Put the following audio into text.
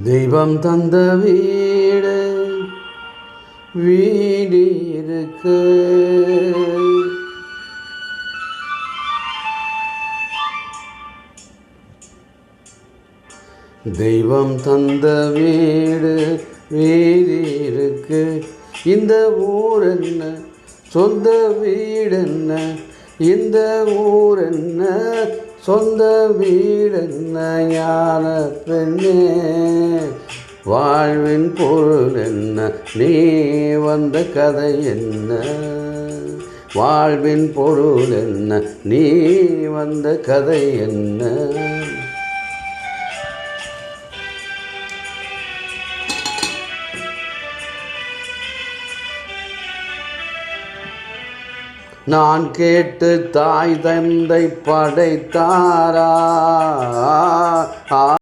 தெய்வம் தந்த வீடு வீடு இருக்கு. தெய்வம் தந்த வீடு வீடு இருக்கு. இந்த ஊர் என்ன, சொந்த வீடு என்ன, இந்த ஊர் என்ன, சொந்த வீடு என்ன, ஞான பெண்ணே வாழ்வின் பொருள் என்ன, நீ வந்த கதை என்ன, வாழ்வின் பொருள் என்ன, நீ வந்த கதை என்ன. நான் கேட்டு தாய் தந்தை படைத்தாரா?